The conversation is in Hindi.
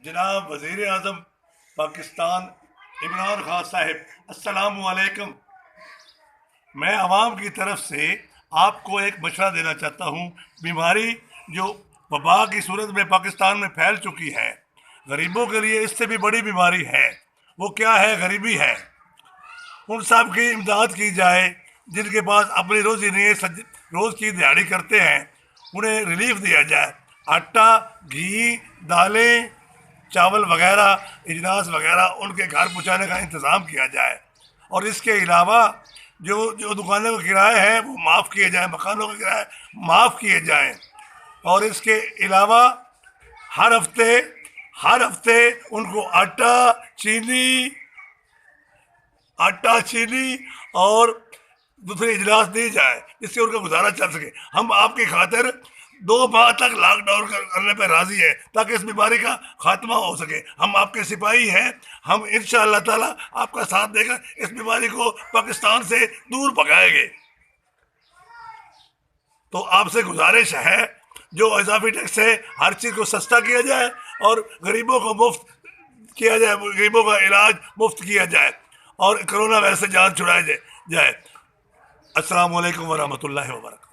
जनाब वज़ीर आज़म पाकिस्तान इमरान खान साहब, अस्सलामु अलैकुम। मैं आवाम की तरफ से आपको एक मशवरा देना चाहता हूँ। बीमारी जो वबा की सूरत में पाकिस्तान में फैल चुकी है, गरीबों के लिए इससे भी बड़ी बीमारी है। वो क्या है? गरीबी है। उन सब की इमदाद की जाए जिनके पास अपनी रोजी नहीं है, रोज़ की दिहाड़ी करते हैं, उन्हें रिलीफ दिया जाए। आटा, घी, दालें, चावल वगैरह, इजलास वगैरह उनके घर पहुँचाने का इंतज़ाम किया जाए। और इसके अलावा जो जो दुकानों के किराए हैं वो माफ़ किए जाएँ, मकानों के किराए माफ़ किए जाएँ। और इसके अलावा हर हफ्ते उनको आटा चीनी और दूसरे इजलास दी जाए जिससे उनका गुजारा चल सके। हम आपकी खातिर 2 माह तक लॉकडाउन करने पर राजी है ताकि इस बीमारी का खात्मा हो सके। हम आपके सिपाही हैं। हम इंशाअल्लाह ताला आपका साथ देकर इस बीमारी को पाकिस्तान से दूर भगाएंगे। तो आपसे गुजारिश है, जो इजाफी टैक्स है हर चीज़ को सस्ता किया जाए और गरीबों को मुफ्त किया जाए, गरीबों का इलाज मुफ्त किया जाए और कोरोना वायरस से जान छुड़ाई जाए। अस्सलाम वालेकुम वरहमतुल्लाहि वबरकातुहू।